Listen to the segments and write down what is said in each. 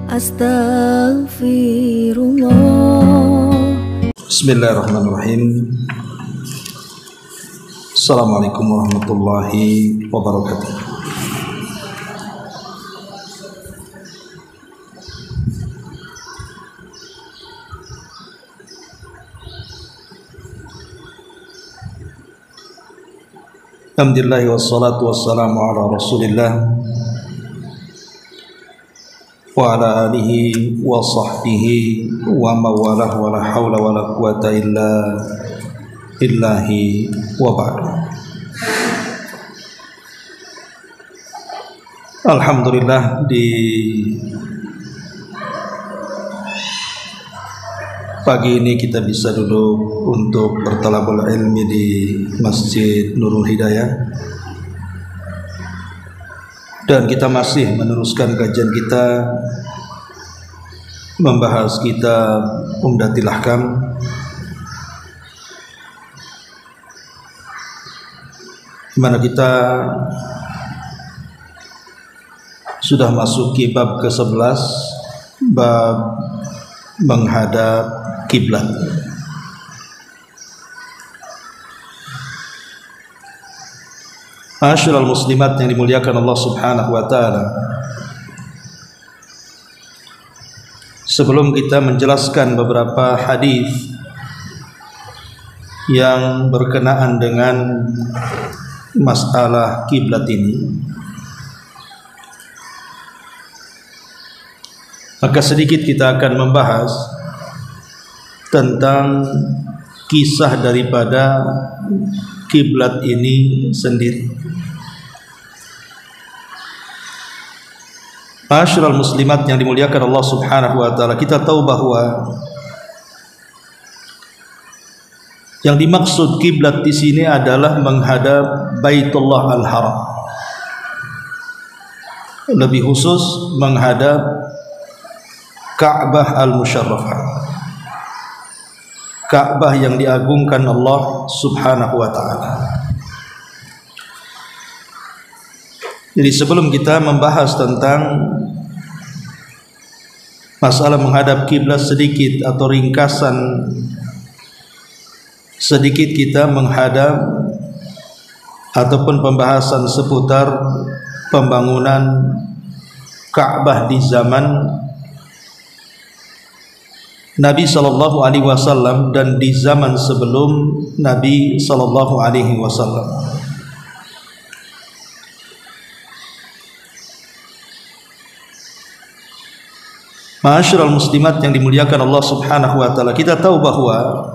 Astaghfirullah. Bismillahirrahmanirrahim. Assalamualaikum warahmatullahi wabarakatuh. Alhamdulillah wassalatu wassalamu ala Rasulillah wa ala alihi wa sahbihi wa mawalah wa la hawla wa la quwata illa billahi wa ba'd. Alhamdulillah, di pagi ini kita bisa duduk untuk bertalabul ilmi di Masjid Nurul Hidayah, dan kita masih meneruskan kajian kita membahas kitab Umdatul Ahkam, di mana kita sudah masuk ke bab ke-11, bab menghadap kiblat. Ma'asyiral muslimat yang dimuliakan Allah Subhanahu wa taala, sebelum kita menjelaskan beberapa hadis yang berkenaan dengan masalah kiblat ini, maka sedikit kita akan membahas tentang kisah daripada kiblat ini sendiri. Ma'asyiral muslimat yang dimuliakan Allah Subhanahu wa taala, kita tahu bahwa yang dimaksud kiblat di sini adalah menghadap Baitullah Al-Haram, lebih khusus menghadap Ka'bah Al-Musyarrafah, Ka'bah yang diagungkan Allah Subhanahu wa taala. Jadi sebelum kita membahas tentang masalah menghadap kiblat, sedikit atau ringkasan sedikit kita menghadap ataupun pembahasan seputar pembangunan Ka'bah di zaman Nabi sallallahu alaihi wasallam dan di zaman sebelum Nabi sallallahu alaihi wasallam. Ma'asyiral muslimat yang dimuliakan Allah Subhanahu wa taala, kita tahu bahwa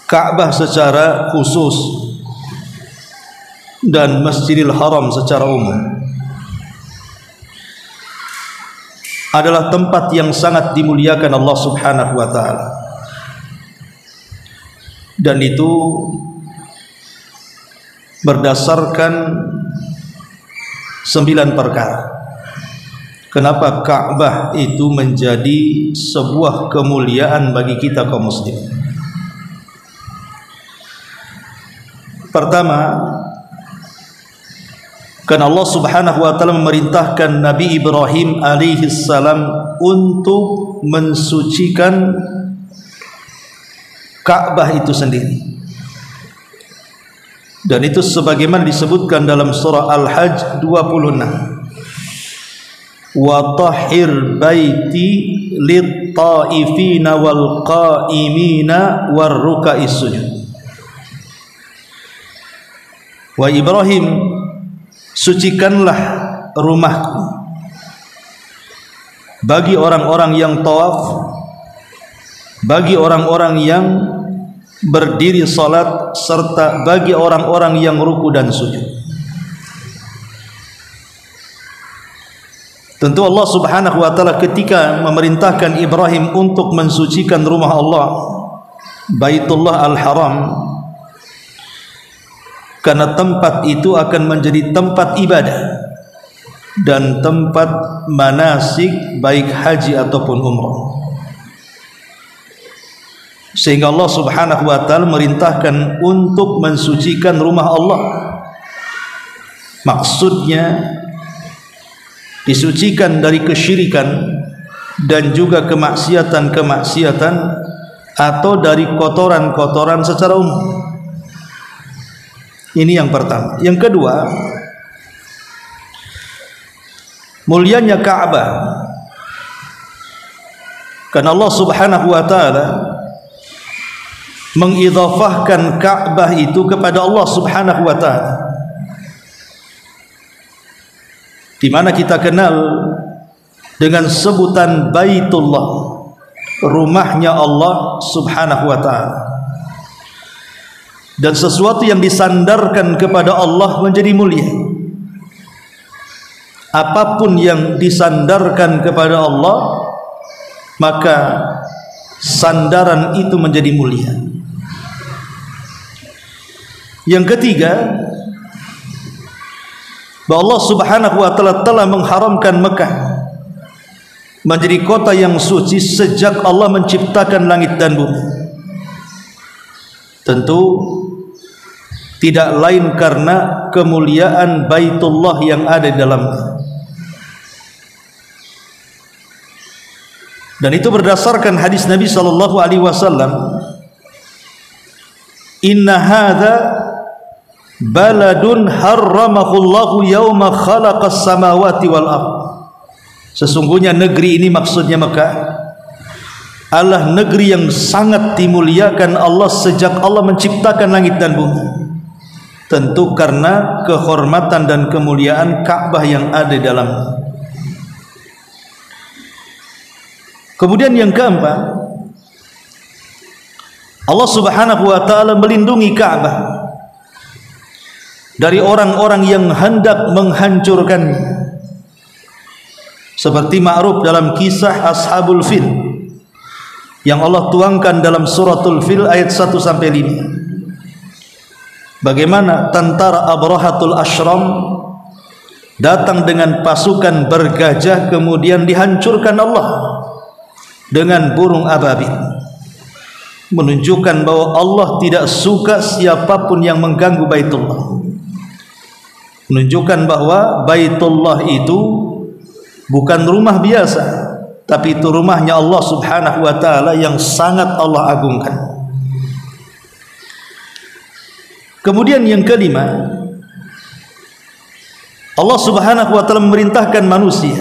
Ka'bah secara khusus dan Masjidil Haram secara umum adalah tempat yang sangat dimuliakan Allah Subhanahu wa taala. Dan itu berdasarkan 9 perkara. Kenapa Ka'bah itu menjadi sebuah kemuliaan bagi kita kaum muslim? Pertama, karena Allah Subhanahu wa taala memerintahkan Nabi Ibrahim alaihi salam untuk mensucikan Ka'bah itu sendiri. Dan itu sebagaimana disebutkan dalam surah Al-Hajj 26. Wa tahhir baiti lit-ta'ifina wal qa'imina war ruka'is sujud. Wa Ibrahim, sucikanlah rumahku bagi orang-orang yang tawaf, bagi orang-orang yang berdiri salat, serta bagi orang-orang yang ruku dan sujud. Tentu Allah Subhanahu wa taala ketika memerintahkan Ibrahim untuk mensucikan rumah Allah, Baitullah Al-Haram, karena tempat itu akan menjadi tempat ibadah dan tempat manasik baik haji ataupun umrah. Sehingga Allah Subhanahu wa taala merintahkan untuk mensucikan rumah Allah. Maksudnya disucikan dari kesyirikan dan juga kemaksiatan-kemaksiatan atau dari kotoran-kotoran secara umum. Ini yang pertama. Yang kedua, mulianya Ka'bah. Karena Allah Subhanahu wa taala mengidhafahkan Ka'bah itu kepada Allah Subhanahu wa taala, di mana kita kenal dengan sebutan Baitullah, rumahnya Allah Subhanahu wa taala. Dan sesuatu yang disandarkan kepada Allah menjadi mulia. Apapun yang disandarkan kepada Allah, maka sandaran itu menjadi mulia. Yang ketiga, bahwa Allah Subhanahu wa taala telah mengharamkan Mekah menjadi kota yang suci sejak Allah menciptakan langit dan bumi. Tentu tidak lain karena kemuliaan Baitullah yang ada di dalamnya. Dan itu berdasarkan hadis Nabi sallallahu alaihi wasallam, "Inna hadza baladun harramahullahu yauma khalaqas samawati wal ardh." Sesungguhnya negeri ini, maksudnya Mekah, adalah negeri yang sangat dimuliakan Allah sejak Allah menciptakan langit dan bumi. Tentu karena kehormatan dan kemuliaan Ka'bah yang ada di dalamnya. Kemudian yang keempat, Allah Subhanahu wa taala melindungi Ka'bah dari orang-orang yang hendak menghancurkannya. Seperti ma'ruf dalam kisah Ashabul Fil yang Allah tuangkan dalam suratul Fil ayat 1 sampai 5. Bagaimana tentara Abrahatul Ashram datang dengan pasukan bergajah, kemudian dihancurkan Allah dengan burung ababil, menunjukkan bahwa Allah tidak suka siapapun yang mengganggu Baitullah, menunjukkan bahwa Baitullah itu bukan rumah biasa, tapi itu rumahnya Allah Subhanahu wa taala yang sangat Allah agungkan. Kemudian yang kelima, Allah Subhanahu wa taala memerintahkan manusia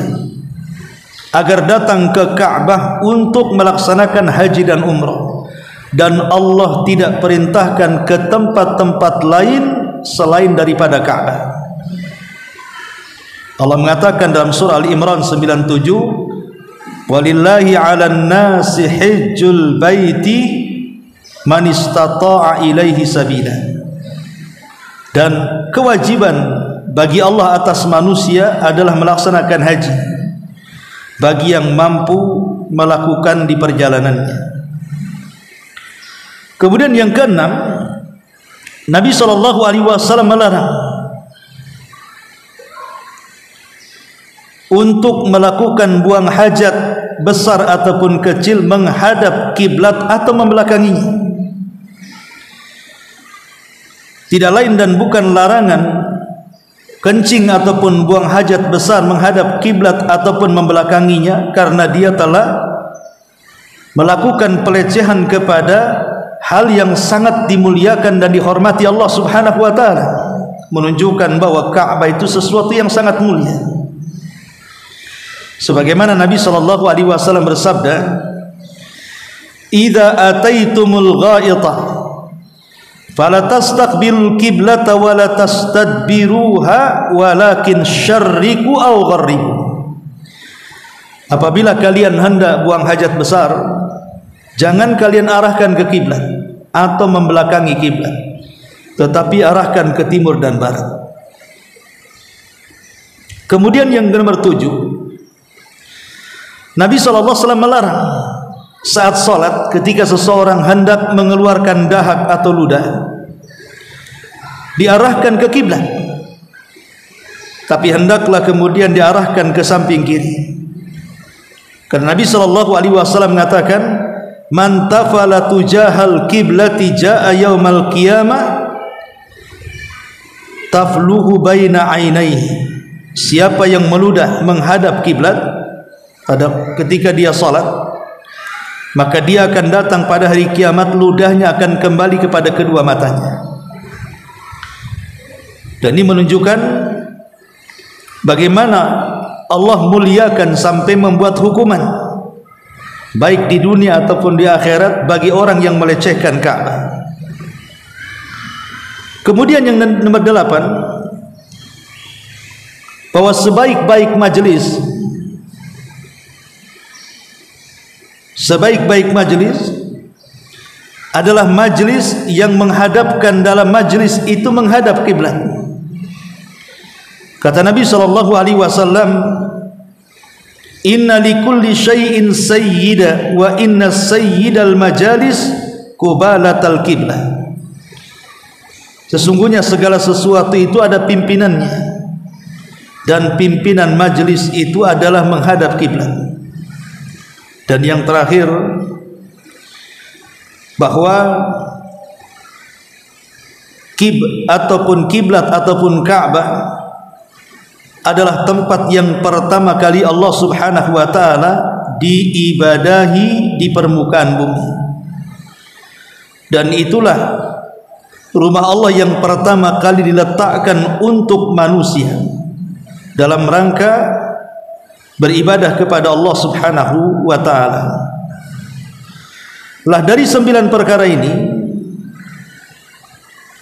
agar datang ke Ka'bah untuk melaksanakan haji dan umrah, dan Allah tidak perintahkan ke tempat-tempat lain selain daripada Ka'bah. Allah mengatakan dalam surah Al-Imran 97, "Walillahi 'alan nasi hajjul baiti man istata'a ilaihi sabila." Dan kewajiban bagi Allah atas manusia adalah melaksanakan haji bagi yang mampu melakukan di perjalanannya. Kemudian yang keenam, Nabi SAW melarang untuk melakukan buang hajat besar ataupun kecil menghadap kiblat atau membelakanginya. Tidak lain dan bukan larangan kencing ataupun buang hajat besar menghadap kiblat ataupun membelakanginya, karena dia telah melakukan pelecehan kepada hal yang sangat dimuliakan dan dihormati Allah Subhanahu wa taala, menunjukkan bahwa Ka'bah itu sesuatu yang sangat mulia. Sebagaimana Nabi sallallahu alaihi wasallam bersabda, "Idza ataitumul ghaita fala tastaqbilul qiblata wa la tastadbiruha walakin syarriku aw gharribu." Apabila kalian hendak buang hajat besar, jangan kalian arahkan ke kiblat atau membelakangi kiblat, tetapi arahkan ke timur dan barat. Kemudian yang nomor 7, Nabi SAW melarang saat sholat ketika seseorang hendak mengeluarkan dahak atau ludah diarahkan ke kiblat, tapi hendaklah kemudian diarahkan ke samping kiri. Karena Nabi SAW mengatakan, "Man tafala tujahal kiblati jaa yaumal qiyamah tafluhu baina ainaihi siapa yang meludah menghadap kiblat pada ketika dia salat, maka dia akan datang pada hari kiamat ludahnya akan kembali kepada kedua matanya. Dan ini menunjukkan bagaimana Allah muliakan sampai membuat hukuman baik di dunia ataupun di akhirat bagi orang yang melecehkan Ka'bah. Kemudian yang nomor 8, bahwa sebaik-baik majelis adalah majelis yang menghadapkan dalam majelis itu menghadap kiblat. Kata Nabi SAW, inna likulli syai'in sayyida wa inna sayyidal majalis qubalatal kiblah. Sesungguhnya segala sesuatu itu ada pimpinannya, dan pimpinan majelis itu adalah menghadap kiblat. Dan yang terakhir, bahwa kiblat ataupun Ka'bah adalah tempat yang pertama kali Allah Subhanahu wa taala diibadahi di permukaan bumi. Dan itulah rumah Allah yang pertama kali diletakkan untuk manusia dalam rangka beribadah kepada Allah Subhanahu wa taala. Lah dari 9 perkara ini,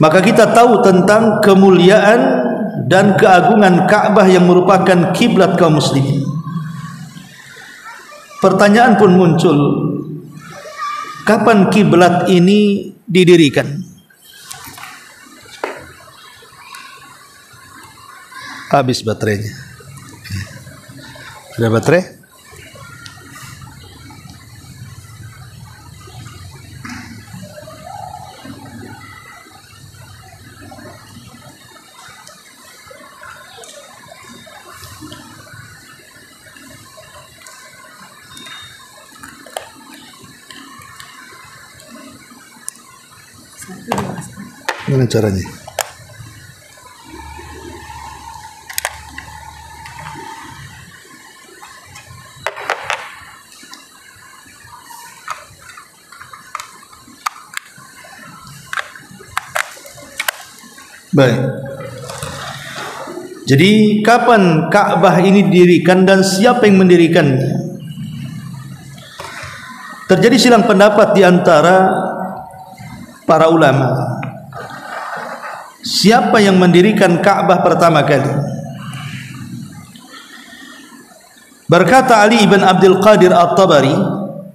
maka kita tahu tentang kemuliaan dan keagungan Ka'bah yang merupakan kiblat kaum muslimin. Pertanyaan pun muncul, kapan kiblat ini didirikan? Habis baterainya. Ada baterai? Mana caranya? Baik. Jadi kapan Ka'bah ini didirikan dan siapa yang mendirikannya? Terjadi silang pendapat di antara para ulama. Siapa yang mendirikan Ka'bah pertama kali? Berkata Ali ibn Abdul Qadir At-Tabari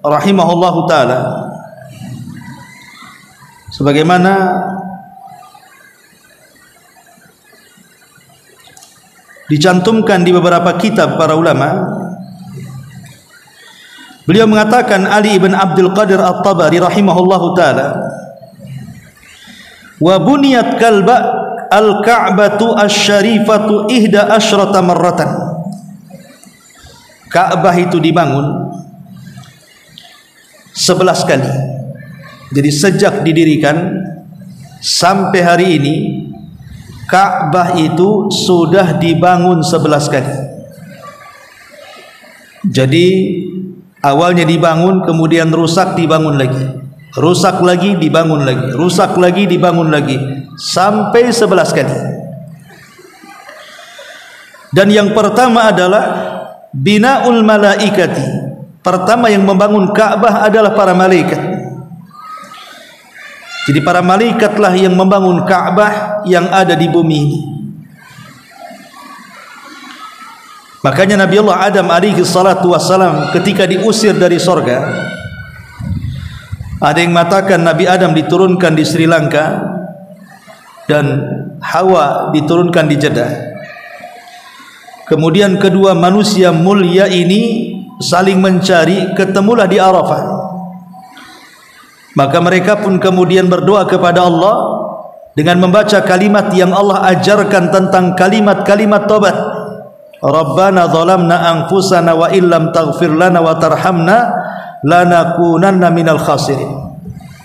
rahimahullahu taala, sebagaimana dicantumkan di beberapa kitab para ulama, beliau mengatakan, Ali ibn Abdul Qadir At-Tabari rahimahullahu taala, wa buniyat kalba al-ka'batu asy-syarifatu ihda asyrata marratan. Ka'bah itu dibangun 11 kali. Jadi sejak didirikan sampai hari ini Ka'bah itu sudah dibangun 11 kali. Jadi awalnya dibangun, kemudian rusak, dibangun lagi, rusak lagi, dibangun lagi, rusak lagi, dibangun lagi, sampai 11 kali. Dan yang pertama adalah binaul malaikati. Pertama yang membangun Ka'bah adalah para malaikat. Jadi para malaikatlah yang membangun Ka'bah yang ada di bumi ini. Makanya Nabi Allah Adam alaihi salatu wassalam ketika diusir dari sorga, ada yang mengatakan Nabi Adam diturunkan di Sri Lanka dan Hawa diturunkan di Jeddah. Kemudian kedua manusia mulia ini saling mencari, ketemulah di Arafah. Maka mereka pun kemudian berdoa kepada Allah dengan membaca kalimat yang Allah ajarkan tentang kalimat-kalimat taubat. Rabbana zalamna anfusana wa illam taghfir lana wa tarhamna lanakunanna minal khasirin.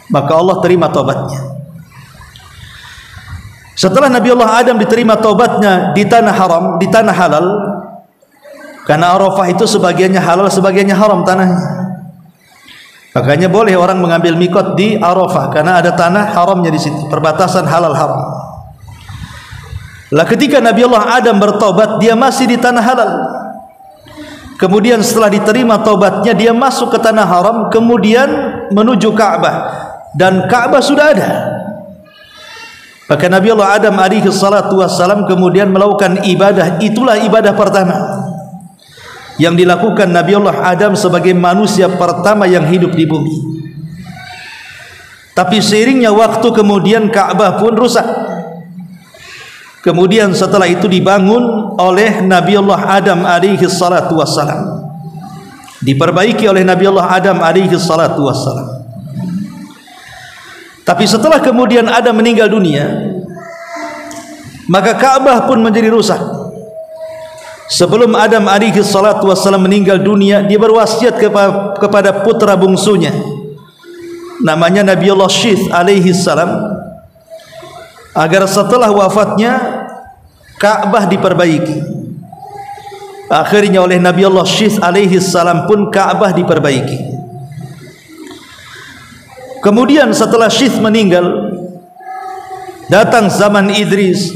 Maka Allah terima taubatnya. Setelah Nabi Allah Adam diterima taubatnya di tanah haram, di tanah halal, karena Arafah itu sebagiannya halal, sebagiannya haram tanahnya. Makanya boleh orang mengambil mikot di Arafah karena ada tanah haramnya di situ, perbatasan halal haram. Lah ketika Nabi Allah Adam bertobat, dia masih di tanah halal. Kemudian setelah diterima taubatnya, dia masuk ke tanah haram, kemudian menuju Ka'bah, dan Ka'bah sudah ada. Maka Nabi Allah Adam alaihi salatu wassalam kemudian melakukan ibadah. Itulah ibadah pertama yang dilakukan Nabi Allah Adam sebagai manusia pertama yang hidup di bumi. Tapi seiringnya waktu kemudian Ka'bah pun rusak. Kemudian setelah itu dibangun oleh Nabi Allah Adam alaihi salatu wassalam, diperbaiki oleh Nabi Allah Adam alaihi salatu wassalam. Tapi setelah kemudian Adam meninggal dunia, maka Ka'bah pun menjadi rusak. Sebelum Adam alaihi salatu wassalam meninggal dunia, dia berwasiat kepada putra bungsunya, namanya Nabi Allah Syith alaihi salam, agar setelah wafatnya Ka'bah diperbaiki. Akhirnya oleh Nabi Allah Syith alaihi salam pun Ka'bah diperbaiki. Kemudian setelah Syith meninggal, datang zaman Idris,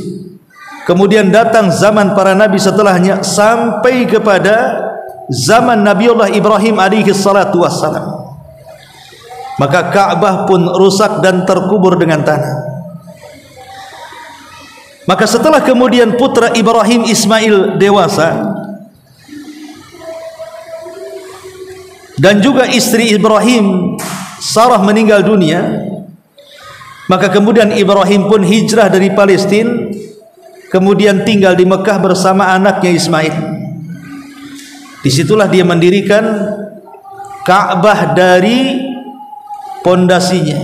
kemudian datang zaman para nabi setelahnya, sampai kepada zaman Nabi Allah Ibrahim alaihi salatu wassalam. Maka Ka'bah pun rusak dan terkubur dengan tanah. Maka setelah kemudian putra Ibrahim Ismail dewasa, dan juga istri Ibrahim Sarah meninggal dunia, maka kemudian Ibrahim pun hijrah dari Palestina, kemudian tinggal di Mekah bersama anaknya Ismail. Disitulah dia mendirikan Ka'bah dari pondasinya.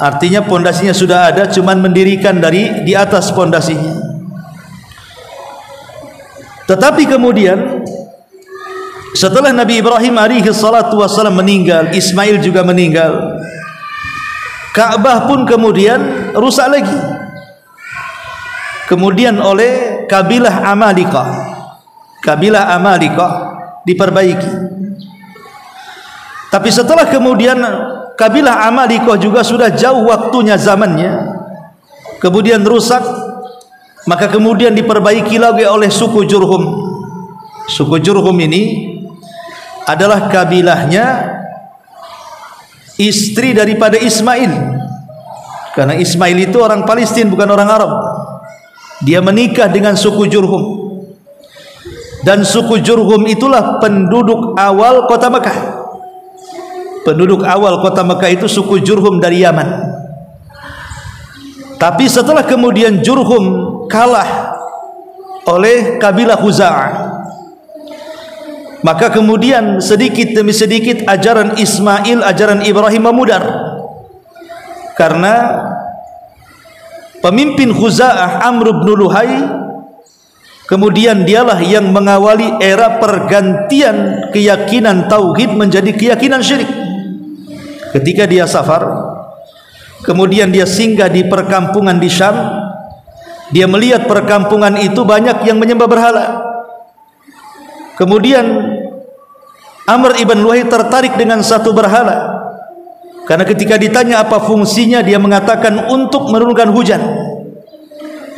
Artinya pondasinya sudah ada, cuman mendirikan dari di atas pondasinya. Tetapi kemudian setelah Nabi Ibrahim alaihi salatu wassalam meninggal, Ismail juga meninggal, Ka'bah pun kemudian rusak lagi. Kemudian oleh kabilah Amalika, kabilah Amalika diperbaiki. Tapi setelah kemudian kabilah Amalika juga sudah jauh waktunya, zamannya, kemudian rusak, maka kemudian diperbaiki lagi oleh suku Jurhum. Suku Jurhum ini adalah kabilahnya istri daripada Ismail, karena Ismail itu orang Palestina, bukan orang Arab. Dia menikah dengan suku Jurhum, dan suku Jurhum itulah penduduk awal kota Mekah. Penduduk awal kota Mekah itu suku Jurhum dari Yaman. Tapi setelah kemudian Jurhum kalah oleh kabilah Khuza'ah, maka kemudian sedikit demi sedikit ajaran Ismail, ajaran Ibrahim memudar, karena pemimpin Khuza'ah Amr bin Luhai kemudian dialah yang mengawali era pergantian keyakinan tauhid menjadi keyakinan syirik. Ketika dia safar, kemudian dia singgah di perkampungan di Syam, dia melihat perkampungan itu banyak yang menyembah berhala. Kemudian Amr ibn Luhai tertarik dengan satu berhala, karena ketika ditanya apa fungsinya, dia mengatakan untuk menurunkan hujan.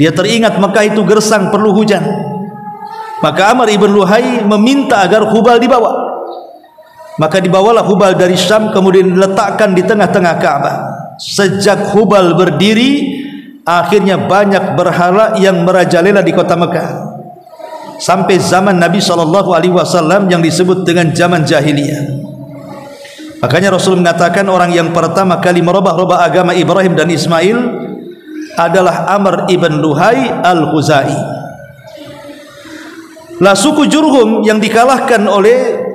Dia teringat Mekah itu gersang, perlu hujan. Maka Amr ibn Luhai meminta agar Hubal dibawa. Maka dibawalah Hubal dari Syam, kemudian diletakkan di tengah-tengah Ka'bah. Sejak Hubal berdiri, akhirnya banyak berhala yang merajalela di kota Mekah, sampai zaman Nabi SAW yang disebut dengan zaman jahiliyah. Makanya Rasul mengatakan orang yang pertama kali merubah agama Ibrahim dan Ismail adalah Amr ibn Luhai al-Khuzai. Lah suku Jurhum yang dikalahkan oleh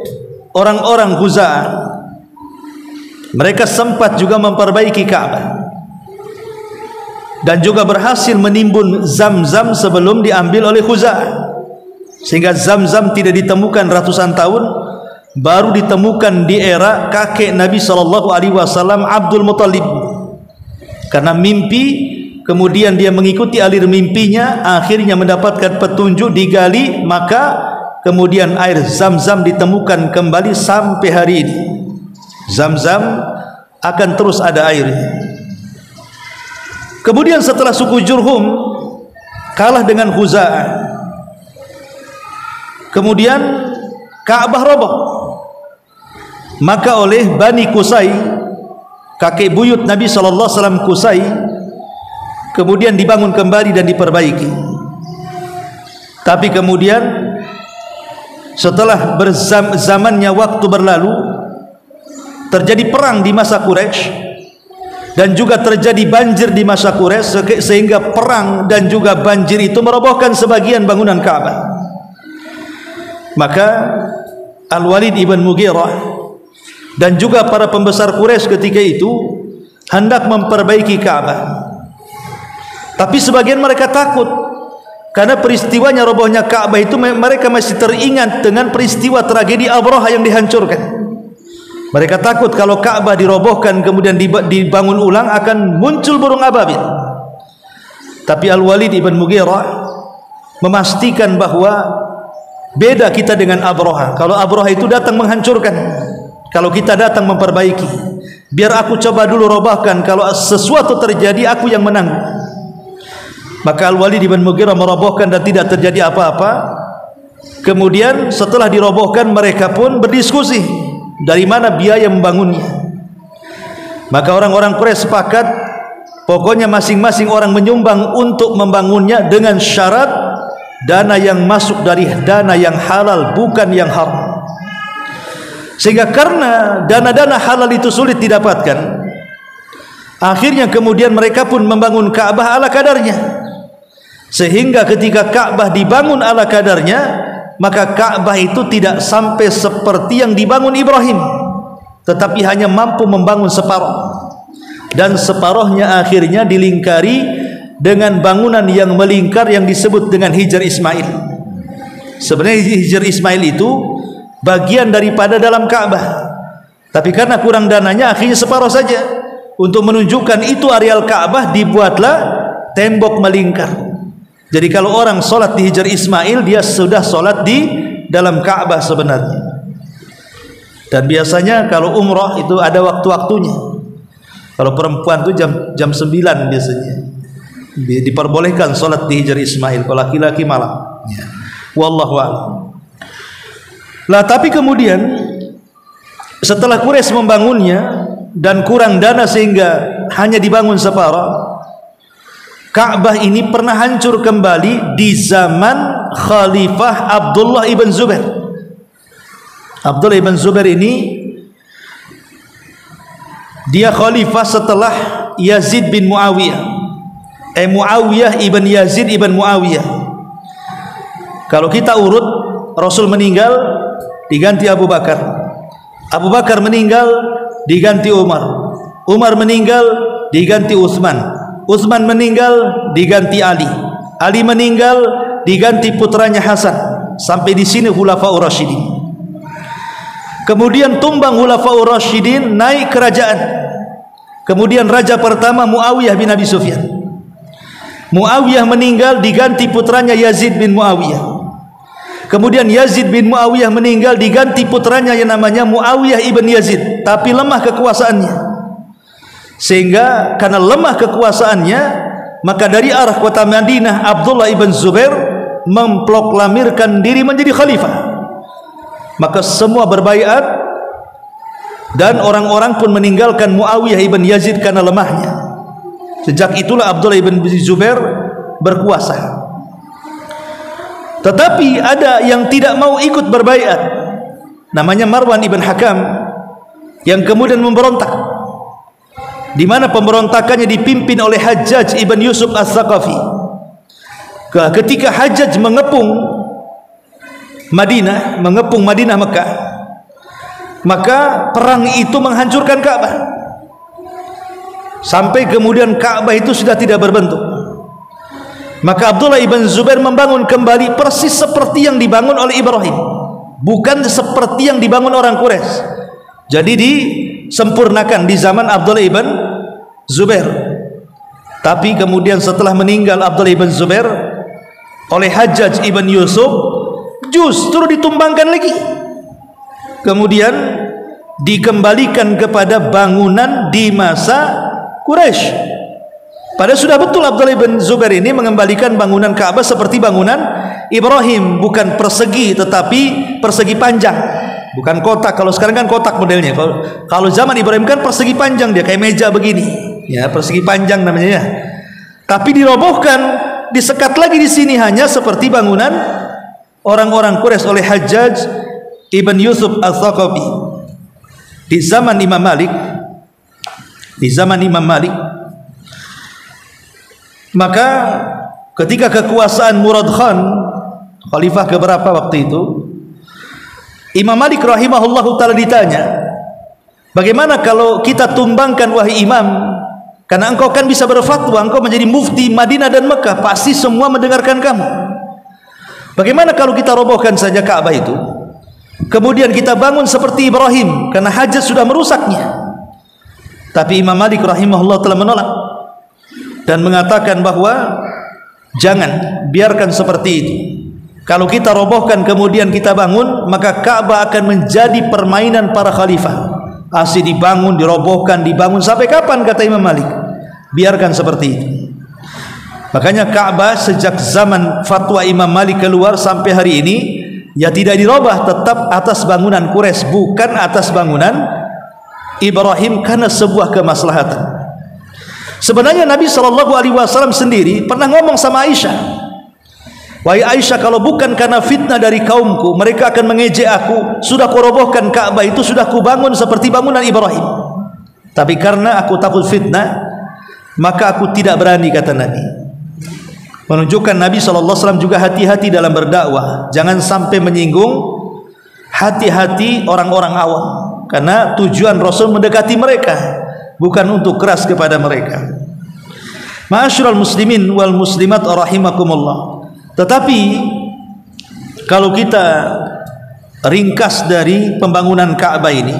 orang-orang Khuza'ah, mereka sempat juga memperbaiki Ka'bah dan juga berhasil menimbun Zam-Zam sebelum diambil oleh Khuza'ah, sehingga Zam-Zam tidak ditemukan ratusan tahun, baru ditemukan di era kakek Nabi SAW Abdul Muttalib, karena mimpi kemudian dia mengikuti alir mimpinya, akhirnya mendapatkan petunjuk, digali, maka kemudian air Zam-Zam ditemukan kembali sampai hari ini. Zam-Zam akan terus ada airnya. Kemudian setelah suku Jurhum kalah dengan Khuza'ah, kemudian Ka'bah roboh, maka oleh Bani Qusay, kakek buyut Nabi SAW Qusay, kemudian dibangun kembali dan diperbaiki. Tapi kemudian setelah zamannya waktu berlalu, terjadi perang di masa Quraisy dan juga terjadi banjir di masa Quraisy, sehingga perang dan juga banjir itu merobohkan sebagian bangunan Ka'bah. Maka Al-Walid ibn Mughirah dan juga para pembesar Quraisy ketika itu hendak memperbaiki Ka'bah. Tapi sebagian mereka takut karena peristiwanya robohnya Ka'bah itu, mereka masih teringat dengan peristiwa tragedi Abraha yang dihancurkan. Mereka takut kalau Ka'bah dirobohkan kemudian dibangun ulang akan muncul burung ababil. Tapi Al-Walid ibn Mughirah memastikan bahwa beda kita dengan Abraha. Kalau Abraha itu datang menghancurkan, kalau kita datang memperbaiki. Biar aku coba dulu robohkan, kalau sesuatu terjadi aku yang menang. Maka Al-Walid ibn Mughirah merobohkan dan tidak terjadi apa-apa. Kemudian setelah dirobohkan, mereka pun berdiskusi dari mana biaya membangunnya. Maka orang-orang Quraisy sepakat, pokoknya masing-masing orang menyumbang untuk membangunnya dengan syarat dana yang masuk dari dana yang halal, bukan yang haram. Sehingga karena dana-dana halal itu sulit didapatkan, akhirnya kemudian mereka pun membangun Ka'bah ala kadarnya. Sehingga ketika Ka'bah dibangun ala kadarnya, maka Ka'bah itu tidak sampai seperti yang dibangun Ibrahim, tetapi hanya mampu membangun separuh, dan separuhnya akhirnya dilingkari dengan bangunan yang melingkar yang disebut dengan Hijr Ismail. Sebenarnya Hijr Ismail itu bagian daripada dalam Ka'bah, tapi karena kurang dananya akhirnya separuh saja. Untuk menunjukkan itu areal Ka'bah, dibuatlah tembok melingkar. Jadi kalau orang solat di Hijr Ismail, dia sudah solat di dalam Ka'bah sebenarnya. Dan biasanya kalau umrah itu ada waktu-waktunya. Kalau perempuan itu jam 9 biasanya diperbolehkan solat di Hijr Ismail. Kalau laki-laki malam. Wallahu a'lam. Lah tapi kemudian setelah Quraisy membangunnya dan kurang dana sehingga hanya dibangun separuh, Ka'bah ini pernah hancur kembali di zaman Khalifah Abdullah ibn Zubair. Abdullah ibn Zubair ini dia khalifah setelah Yazid bin Muawiyah. Muawiyah ibn Yazid ibn Muawiyah. Kalau kita urut, Rasul meninggal diganti Abu Bakar. Abu Bakar meninggal diganti Umar. Umar meninggal diganti Utsman. Utsman meninggal diganti Ali. Ali meninggal diganti putranya Hasan. Sampai di sini Khulafaur Rasyidin. Kemudian tumbang Khulafaur Rasyidin, naik kerajaan. Kemudian raja pertama Muawiyah bin Abi Sufyan. Muawiyah meninggal diganti putranya Yazid bin Muawiyah. Kemudian Yazid bin Muawiyah meninggal diganti putranya yang namanya Muawiyah ibn Yazid, tapi lemah kekuasaannya. Sehingga karena lemah kekuasaannya, maka dari arah kota Madinah Abdullah ibn Zubair memproklamirkan diri menjadi khalifah. Maka semua berbaiat dan orang-orang pun meninggalkan Muawiyah ibn Yazid karena lemahnya. Sejak itulah Abdullah ibn Zubair berkuasa. Tetapi ada yang tidak mau ikut berbaiat, namanya Marwan ibn Hakam, yang kemudian memberontak, di mana pemberontakannya dipimpin oleh Hajjaj ibn Yusuf As-Saqafi. Ketika Hajjaj mengepung Madinah Mekah, maka perang itu menghancurkan Ka'bah, sampai kemudian Ka'bah itu sudah tidak berbentuk. Maka Abdullah ibn Zubair membangun kembali persis seperti yang dibangun oleh Ibrahim, bukan seperti yang dibangun orang Quraisy. Jadi disempurnakan di zaman Abdullah ibn Zubair. Tapi kemudian setelah meninggal Abdullah ibn Zubair oleh Hajjaj ibn Yusuf, justru ditumbangkan lagi, kemudian dikembalikan kepada bangunan di masa Quraisy. Padahal sudah betul Abdullah bin Zubair ini mengembalikan bangunan Ka'bah seperti bangunan Ibrahim, bukan persegi tetapi persegi panjang, bukan kotak. Kalau sekarang kan kotak modelnya. Kalau zaman Ibrahim kan persegi panjang, dia kayak meja begini, ya, persegi panjang namanya ya. Tapi dirobohkan, disekat lagi di sini hanya seperti bangunan orang-orang Quraisy oleh Hajjaj ibn Yusuf al-Thaqafi di zaman Imam Malik. Maka ketika kekuasaan Murad Khan, khalifah keberapa waktu itu, Imam Malik rahimahullahu ta'ala ditanya, bagaimana kalau kita tumbangkan wahai imam, karena engkau kan bisa berfatwa, engkau menjadi mufti Madinah dan Mekah, pasti semua mendengarkan kamu. Bagaimana kalau kita robohkan saja Ka'bah itu, kemudian kita bangun seperti Ibrahim, karena hajat sudah merusaknya. Tapi Imam Malik rahimahullah telah menolak dan mengatakan bahwa jangan, biarkan seperti itu. Kalau kita robohkan kemudian kita bangun, maka Ka'bah akan menjadi permainan para khalifah. Asli dibangun, dirobohkan, dibangun, sampai kapan, kata Imam Malik? Biarkan seperti itu. Makanya Ka'bah sejak zaman fatwa Imam Malik keluar sampai hari ini, ya tidak dirubah, tetap atas bangunan Quraisy, bukan atas bangunan Ibrahim, karena sebuah kemaslahatan. Sebenarnya Nabi SAW sendiri pernah ngomong sama Aisyah, wahai Aisyah, kalau bukan karena fitnah dari kaumku, mereka akan mengejek aku, sudah kurobohkan Ka'bah itu, sudah kubangun seperti bangunan Ibrahim. Tapi karena aku takut fitnah, maka aku tidak berani, kata Nabi. Menunjukkan Nabi SAW juga hati-hati dalam berdakwah, jangan sampai menyinggung hati-hati orang-orang awam, karena tujuan Rasul mendekati mereka, bukan untuk keras kepada mereka. Ma'asyiral muslimin wal muslimat rahimakumullah. Tetapi kalau kita ringkas dari pembangunan Ka'bah ini,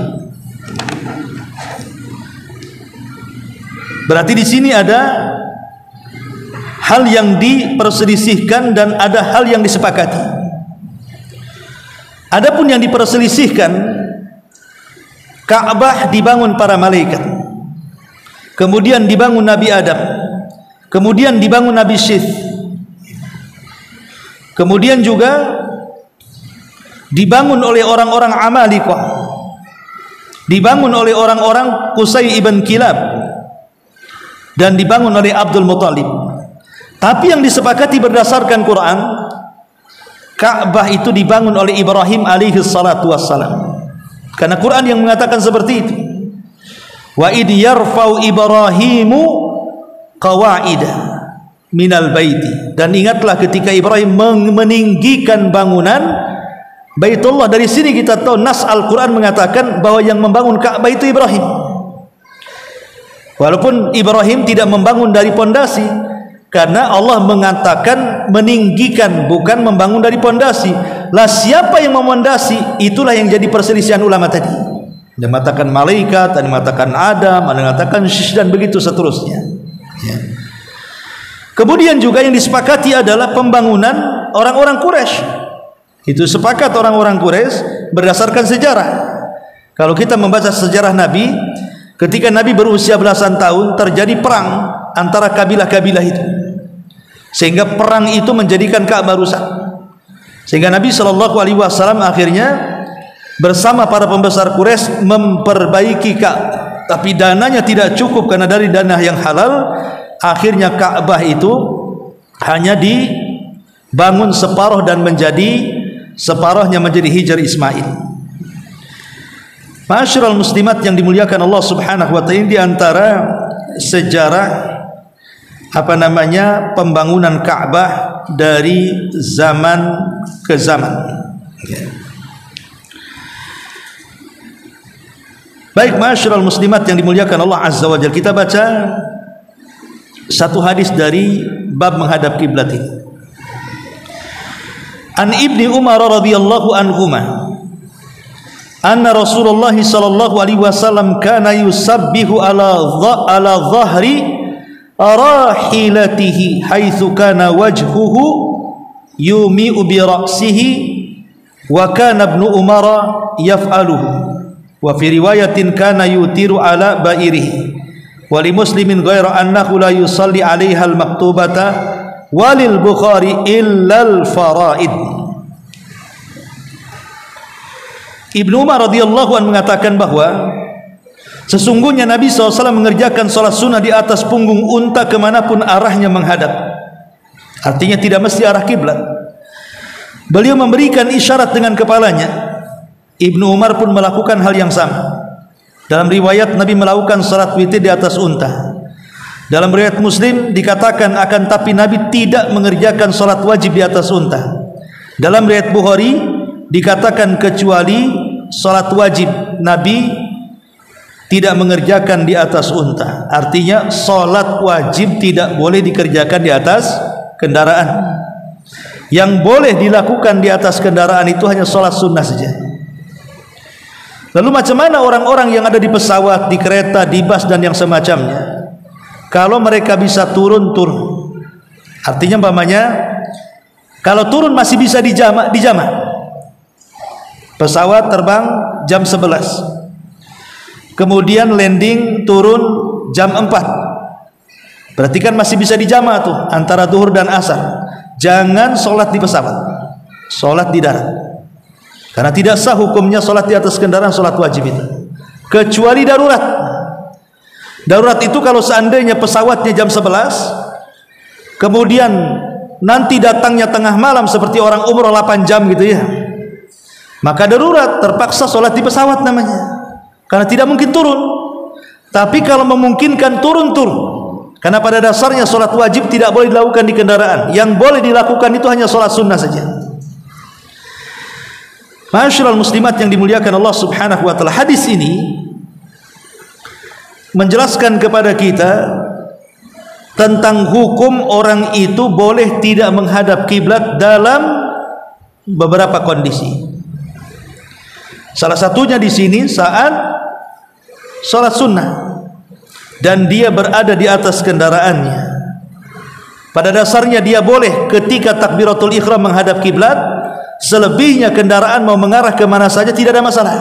berarti di sini ada hal yang diperselisihkan dan ada hal yang disepakati. Adapun yang diperselisihkan, Ka'bah dibangun para malaikat, kemudian dibangun Nabi Adam, kemudian dibangun Nabi Syith, kemudian juga dibangun oleh orang-orang Amalikah, dibangun oleh orang-orang Qusay ibn Kilab, dan dibangun oleh Abdul Muttalib. Tapi yang disepakati berdasarkan Quran, Ka'bah itu dibangun oleh Ibrahim alaihi salatu wassalam, karena Quran yang mengatakan seperti itu. Wa id yarfau Ibrahimu qawaida minal baiti, dan ingatlah ketika Ibrahim meninggikan bangunan Baitullah. Dari sini kita tahu nas Al-Quran mengatakan bahwa yang membangun Ka'bah itu Ibrahim, walaupun Ibrahim tidak membangun dari pondasi, karena Allah mengatakan meninggikan, bukan membangun dari pondasi. Lah siapa yang memondasi, itulah yang jadi perselisihan ulama tadi. Ada yang mengatakan malaikat, ada yang mengatakan Adam, ada yang mengatakan Syith, dan begitu seterusnya, ya. Kemudian juga yang disepakati adalah pembangunan orang-orang Quraisy. Itu sepakat orang-orang Quraisy berdasarkan sejarah. Kalau kita membaca sejarah Nabi, ketika Nabi berusia belasan tahun, terjadi perang antara kabilah-kabilah itu, sehingga perang itu menjadikan Ka'bah rusak, sehingga Nabi SAW akhirnya bersama para pembesar Quraisy memperbaiki Ka'bah. Tapi dananya tidak cukup, karena dari dana yang halal, akhirnya Ka'bah itu hanya dibangun separuh dan separuhnya menjadi Hijr Ismail. Ma'asyiral muslimat yang dimuliakan Allah Subhanahu wa ta'ala, di antara sejarah pembangunan Ka'bah dari zaman ke zaman, ya. Baik, ma'asyiral muslimat yang dimuliakan Allah Azza wa Jalla, kita baca satu hadis dari bab menghadap kiblat ini. An Ibni Umar radhiyallahu anhuma anna Rasulullah sallallahu alaihi wasallam kana yusabbihu ala dhahri rahilatihi haitsu kana wajhuhu yumi'u bi ra'sihi wa kana ibnu Umar yaf'aluhu wa fi riwayatin kana yutiru ala ba'irihi wa li muslimin ghaira annahu la yusalli 'alaiha al-maktubata walil Bukhari illa al-faraid. Ibnu Umar radhiyallahu anhu mengatakan bahwa sesungguhnya Nabi SAW mengerjakan sholat sunnah di atas punggung unta kemanapun arahnya menghadap. Artinya tidak mesti arah kiblat. Beliau memberikan isyarat dengan kepalanya. Ibnu Umar pun melakukan hal yang sama. Dalam riwayat Nabi melakukan sholat witir di atas unta. Dalam riwayat Muslim dikatakan akan tapi Nabi tidak mengerjakan sholat wajib di atas unta. Dalam riwayat Bukhari dikatakan kecuali sholat wajib Nabi tidak mengerjakan di atas unta. Artinya sholat wajib tidak boleh dikerjakan di atas kendaraan. Yang boleh dilakukan di atas kendaraan itu hanya sholat sunnah saja. Lalu macam mana orang-orang yang ada di pesawat, di kereta, di bus dan yang semacamnya? Kalau mereka bisa turun. Artinya umpamanya kalau turun masih bisa dijamak. Pesawat terbang jam 11. Kemudian landing turun jam 4. Berarti kan masih bisa dijamak tuh antara zuhur dan asar. Jangan sholat di pesawat, sholat di darat. Karena tidak sah hukumnya sholat di atas kendaraan, sholat wajib itu. Kecuali darurat. Darurat itu kalau seandainya pesawatnya jam 11, kemudian nanti datangnya tengah malam seperti orang umroh 8 jam gitu ya, maka darurat, terpaksa sholat di pesawat namanya. Karena tidak mungkin turun. Tapi kalau memungkinkan turun. Karena pada dasarnya sholat wajib tidak boleh dilakukan di kendaraan. Yang boleh dilakukan itu hanya sholat sunnah saja. Ma'asyiral muslimat yang dimuliakan Allah Subhanahu wa taala, hadis ini menjelaskan kepada kita tentang hukum orang itu boleh tidak menghadap kiblat dalam beberapa kondisi. Salah satunya di sini saat sholat sunnah dan dia berada di atas kendaraannya. Pada dasarnya dia boleh ketika takbiratul ihram menghadap kiblat. Selebihnya kendaraan mau mengarah ke mana saja tidak ada masalah.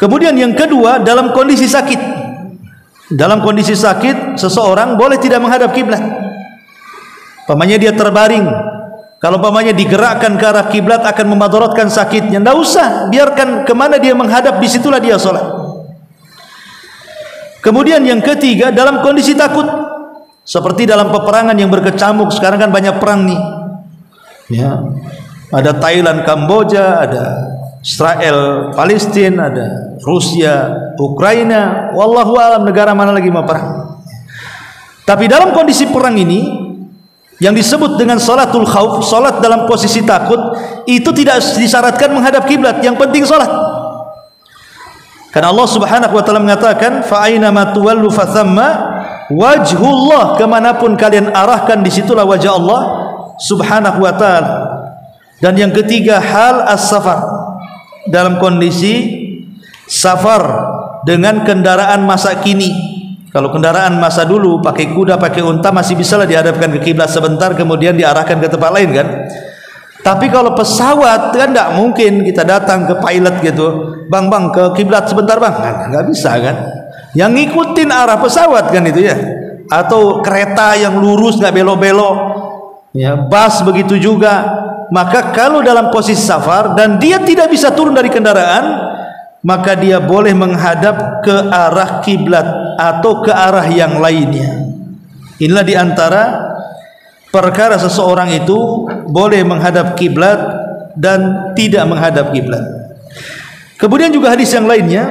Kemudian yang kedua, dalam kondisi sakit. Dalam kondisi sakit seseorang boleh tidak menghadap kiblat. Pamannya dia terbaring. Kalau pamannya digerakkan ke arah kiblat akan memadaratkan sakitnya. Tidak usah, biarkan kemana dia menghadap, disitulah dia sholat. Kemudian yang ketiga, dalam kondisi takut. Seperti dalam peperangan yang berkecamuk. Sekarang kan banyak perang nih ya. Ada Thailand, Kamboja, ada Israel, Palestina, ada Rusia, Ukraina, wallahu alam negara mana lagi mau perang. Tapi dalam kondisi perang ini yang disebut dengan salatul khauf, salat dalam posisi takut, itu tidak disyaratkan menghadap kiblat, yang penting salat. Karena Allah Subhanahu wa taala mengatakan fa aina ma tuwallu fa thamma wajhullah, kemanapun kalian arahkan disitulah wajah Allah Subhanahu wa ta'ala. Dan yang ketiga, hal as-safar, dalam kondisi safar dengan kendaraan masa kini. Kalau kendaraan masa dulu pakai kuda, pakai unta masih bisa lah dihadapkan ke kiblat sebentar kemudian diarahkan ke tempat lain kan. Tapi kalau pesawat kan tidak mungkin kita datang ke pilot gitu, bang ke kiblat sebentar bang, nggak bisa kan. Yang ngikutin arah pesawat kan itu ya. Atau kereta yang lurus nggak belok-belok ya, bus begitu juga. Maka kalau dalam posisi safar dan dia tidak bisa turun dari kendaraan, maka dia boleh menghadap ke arah kiblat atau ke arah yang lainnya. Inilah diantara perkara seseorang itu boleh menghadap kiblat dan tidak menghadap kiblat. Kemudian juga hadis yang lainnya,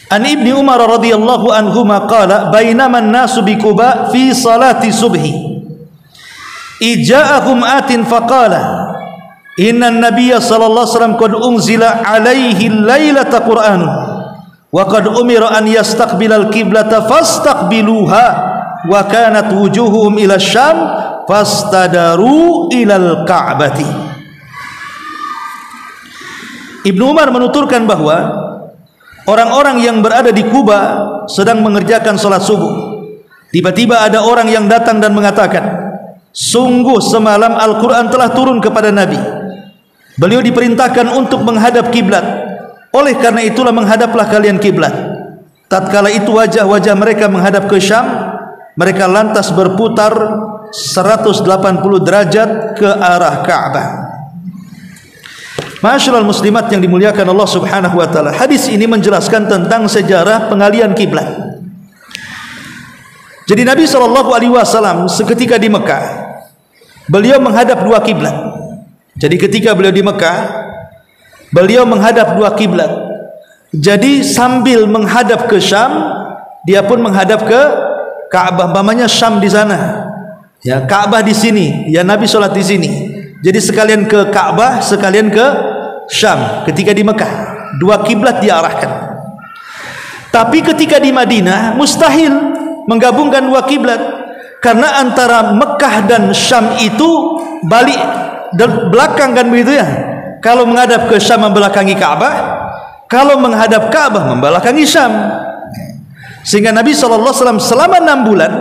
An Ibni Umar radhiyallahu anhu qala bainama an-nasu bi Quba fi salati subhi ija'ahum atin faqala inna an-nabiyya sallallahu alaihi wasallam qad unzila alaihi lailata qur'an wa qad umira an yastaqbilal qiblata fastaqbiluha wa kanat wujuhuhum ila syam fastadaru ilal ka'bati. Ibnu Umar menuturkan bahwa orang-orang yang berada di Kuba sedang mengerjakan sholat subuh. Tiba-tiba ada orang yang datang dan mengatakan, sungguh semalam Al-Quran telah turun kepada Nabi. Beliau diperintahkan untuk menghadap kiblat. Oleh karena itulah menghadaplah kalian kiblat. Tatkala itu wajah-wajah mereka menghadap ke Syam, mereka lantas berputar 180 derajat ke arah Ka'bah. Ma'asyiral muslimat yang dimuliakan Allah Subhanahu wa taala. Hadis ini menjelaskan tentang sejarah pengalihan kiblat. Jadi Nabi SAW seketika di Mekah, beliau menghadap dua kiblat. Jadi ketika beliau di Mekah, beliau menghadap dua kiblat. Jadi sambil menghadap ke Syam, dia pun menghadap ke Ka'bah. Umpamanya Syam di sana, ya Ka'bah di sini, ya Nabi sholat di sini. Jadi sekalian ke Ka'bah, sekalian ke Syam. Ketika di Mekah, dua kiblat diarahkan. Tapi ketika di Madinah, mustahil menggabungkan dua kiblat, karena antara Mekah dan Syam itu balik belakang kan begitu ya. Kalau menghadap ke Syam membelakangi Ka'bah, kalau menghadap Ka'bah membelakangi Syam. Sehingga Nabi SAW selama 6 bulan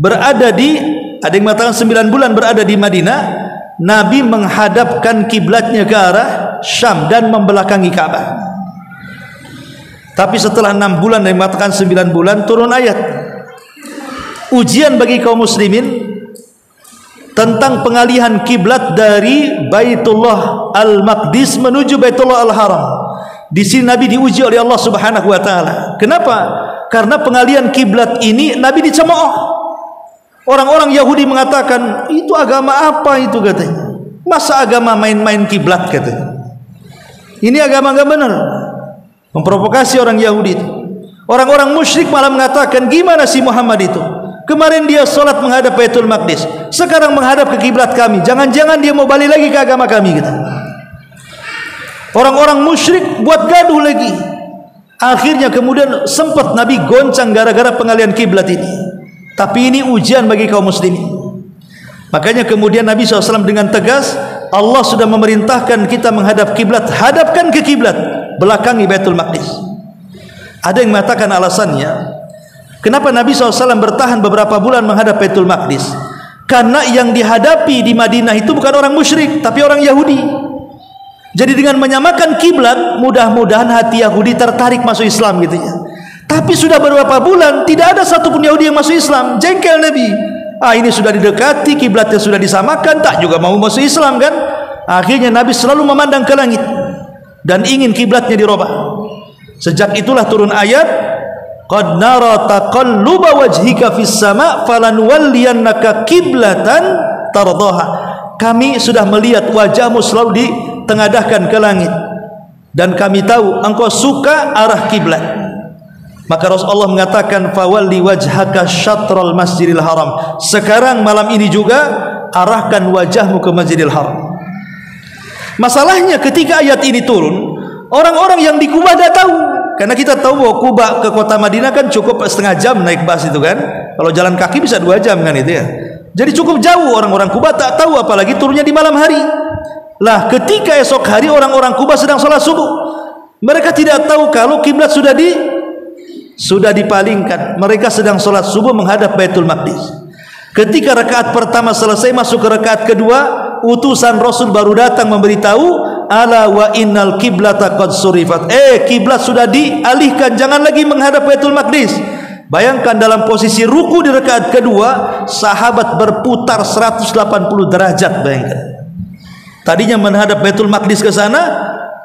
berada di, ada yang mengatakan 9 bulan berada di Madinah, Nabi menghadapkan kiblatnya ke arah Syam dan membelakangi Ka'bah. Tapi setelah 6 bulan, yang mengatakan 9 bulan, turun ayat ujian bagi kaum muslimin tentang pengalihan kiblat dari Baitullah Al-Maqdis menuju Baitullah Al-Haram. Di sini Nabi diuji oleh Allah Subhanahu wa taala. Kenapa? Karena pengalihan kiblat ini Nabi dicemooh. Orang-orang Yahudi mengatakan, itu agama apa itu katanya? Masa agama main-main kiblat katanya? Ini agama enggak benar. Memprovokasi orang Yahudi itu. Orang-orang musyrik malah mengatakan, gimana si Muhammad itu? Kemarin dia sholat menghadap Baitul Maqdis, sekarang menghadap ke kiblat kami. Jangan-jangan dia mau balik lagi ke agama kami gitu. Orang-orang musyrik buat gaduh lagi. Akhirnya kemudian sempat Nabi goncang gara-gara pengalihan kiblat ini. Tapi ini ujian bagi kaum muslimin. Makanya kemudian Nabi SAW dengan tegas, Allah sudah memerintahkan kita menghadap kiblat, hadapkan ke kiblat, belakangi Baitul Maqdis. Ada yang mengatakan alasannya, kenapa Nabi SAW bertahan beberapa bulan menghadap Baitul Maqdis? Karena yang dihadapi di Madinah itu bukan orang musyrik, tapi orang Yahudi. Jadi dengan menyamakan kiblat, mudah-mudahan hati Yahudi tertarik masuk Islam gitu ya. Tapi sudah beberapa bulan tidak ada satupun Yahudi yang masuk Islam. Jengkel Nabi. Ini sudah didekati, kiblatnya sudah disamakan, tak juga mau masuk Islam kan? Akhirnya Nabi selalu memandang ke langit dan ingin kiblatnya dirubah. Sejak itulah turun ayat, qad nara taqalluba wajhika fis sama' falanuwalliyannaka qiblatan tardaha. Kami sudah melihat wajahmu selalu ditengadahkan ke langit dan kami tahu engkau suka arah kiblat. Maka Rasulullah mengatakan, fawalli wajhaka syatral masjidil haram. Sekarang malam ini juga arahkan wajahmu ke Masjidil Haram. Masalahnya ketika ayat ini turun, orang-orang yang di Kuba tidak tahu. Karena kita tahu bahwa Kuba ke kota Madinah kan cukup setengah jam naik bus itu kan. Kalau jalan kaki bisa 2 jam kan itu ya. Jadi cukup jauh, orang-orang Kuba tak tahu, apalagi turunnya di malam hari. Lah ketika esok hari orang-orang Kuba sedang sholat subuh, mereka tidak tahu kalau kiblat sudah dipalingkan. Mereka sedang sholat subuh menghadap Baitul Maqdis. Ketika rakaat pertama selesai, masuk ke rakaat kedua, utusan Rasul baru datang memberitahu, ala wa innal kiblata qad surifat. Kiblat sudah dialihkan, jangan lagi menghadap Baitul Maqdis. Bayangkan dalam posisi ruku di rakaat kedua, sahabat berputar 180 derajat. Bayangkan. Tadinya menghadap Baitul Maqdis ke sana,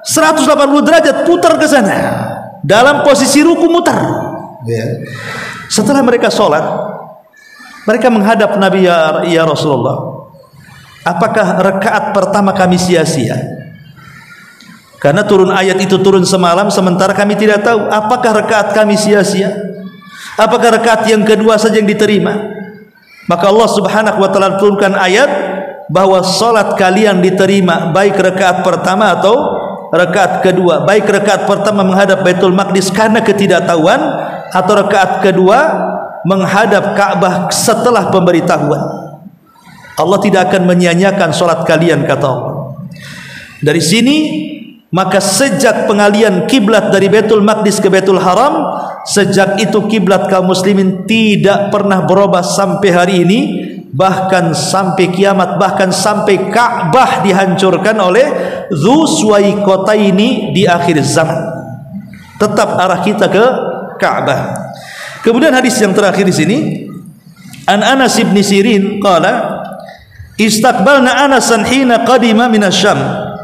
180 derajat putar ke sana. Dalam posisi ruku mutar. Setelah mereka sholat, mereka menghadap Nabi, ya Rasulullah, apakah rakaat pertama kami sia-sia? Karena turun ayat itu turun semalam, sementara kami tidak tahu apakah rakaat kami sia-sia, apakah rakaat yang kedua saja yang diterima. Maka Allah Subhanahu wa taala turunkan ayat bahwa salat kalian diterima baik rakaat pertama atau rakaat kedua, baik rakaat pertama menghadap Baitul Maqdis karena ketidaktahuan, atau rakaat kedua menghadap Ka'bah setelah pemberitahuan. Allah tidak akan menyia-nyiakan salat kalian, kata Allah. Dari sini maka sejak pengalian kiblat dari Baitul Maqdis ke Baitul Haram, sejak itu kiblat kaum muslimin tidak pernah berubah sampai hari ini, bahkan sampai kiamat, bahkan sampai Ka'bah dihancurkan oleh Dzu Suwaikotaini di akhir zaman. Tetap arah kita ke Ka'bah. Kemudian hadis yang terakhir di sini, An Anas bin Sirin qala istaqbalna Anasan hina qadima minasyam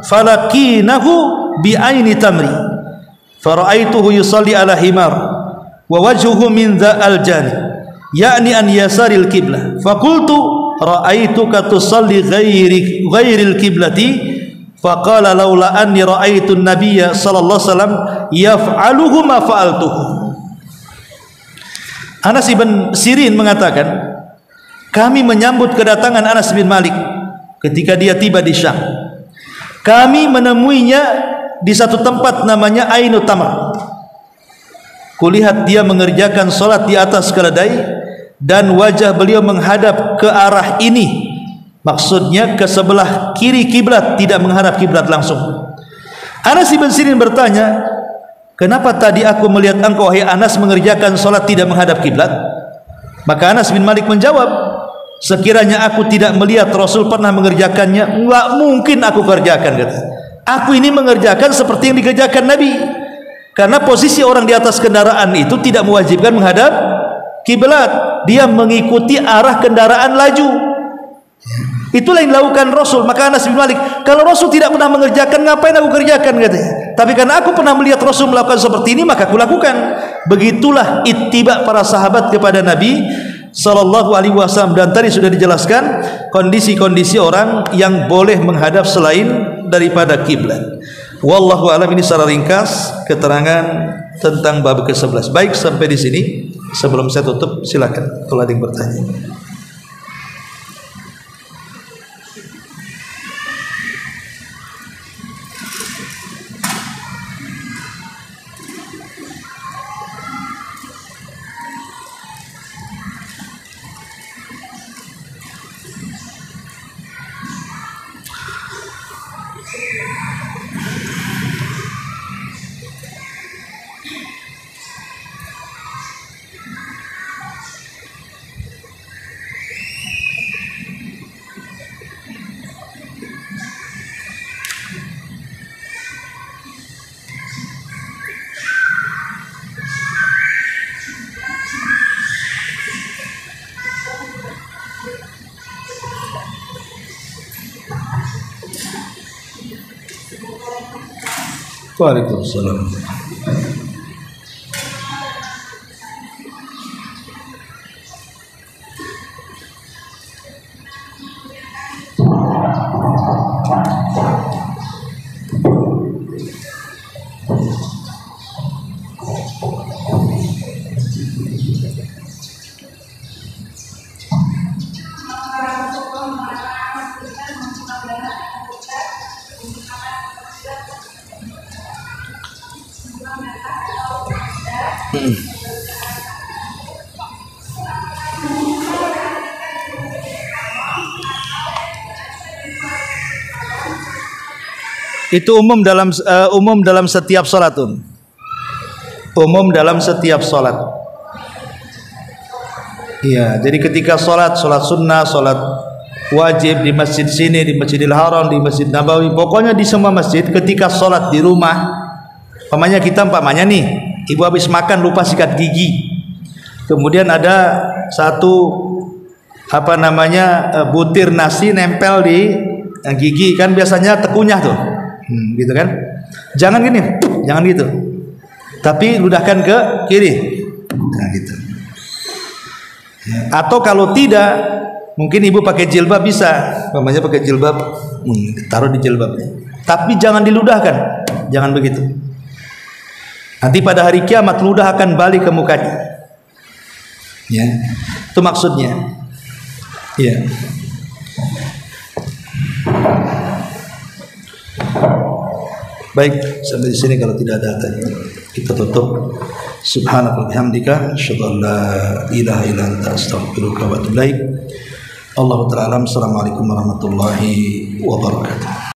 falaqinahu bi'aini tamri fara'aituhu yusalli ala himar wa wajhuhu min dza'al janib ya'ni an yasaril qiblah faqultu ra'aituka tusalli ghairil qiblati faqala laula anni ra'aitu an-nabiyya sallallahu alaihi wasallam yaf'aluhu ma fa'altuhu. Anas bin Sirin mengatakan, kami menyambut kedatangan Anas bin Malik ketika dia tiba di Syam. Kami menemuinya di satu tempat namanya Ainu Tamr. Kulihat dia mengerjakan solat di atas keledai dan wajah beliau menghadap ke arah ini. Maksudnya ke sebelah kiri kiblat, tidak menghadap kiblat langsung. Anas bin Sirin bertanya, kenapa tadi aku melihat engkau wahai Anas mengerjakan solat tidak menghadap kiblat? Maka Anas bin Malik menjawab, sekiranya aku tidak melihat Rasul pernah mengerjakannya, enggak mungkin aku kerjakan, kata. Aku ini mengerjakan seperti yang dikerjakan Nabi. Karena posisi orang di atas kendaraan itu tidak mewajibkan menghadap kiblat. Dia mengikuti arah kendaraan laju. Itulah yang dilakukan Rasul. Maka Anas bin Malik, kalau Rasul tidak pernah mengerjakan, ngapain aku kerjakan, katanya. Tapi karena aku pernah melihat Rasul melakukan seperti ini, maka aku lakukan. Begitulah ittiba para sahabat kepada Nabi Sallallahu Alaihi Wasallam. Dan tadi sudah dijelaskan kondisi-kondisi orang yang boleh menghadap selain daripada kiblat. Wallahu alam, ini secara ringkas keterangan tentang bab ke-11. Baik, sampai di sini. Sebelum saya tutup, silakan kalau ada yang bertanya. Waalaikumsalam. Itu umum dalam setiap salatun. Umum dalam setiap salat. Iya, jadi ketika salat sunnah, salat wajib di masjid sini, di Masjidil Haram, di Masjid Nabawi, pokoknya di semua masjid, ketika salat di rumah, umpamanya nih, ibu habis makan lupa sikat gigi. Kemudian ada satu butir nasi nempel di gigi, kan biasanya tekunyah tuh. Gitu kan? Jangan gini, jangan gitu. Tapi ludahkan ke kiri. Nah, gitu. Atau kalau tidak, mungkin ibu pakai jilbab bisa. Namanya pakai jilbab, taruh di jilbabnya. Tapi jangan diludahkan. Jangan begitu. Nanti pada hari kiamat ludah akan balik ke mukanya. Ya. Itu maksudnya. Ya. Baik, sampai di sini kalau tidak ada tanya kita tutup. Subhanallah bihamdika asyhadu an la ilaha illa anta astaghfiruka wa atubu ilaik. Allahu ta'ala alam. Assalamualaikum warahmatullahi wabarakatuh.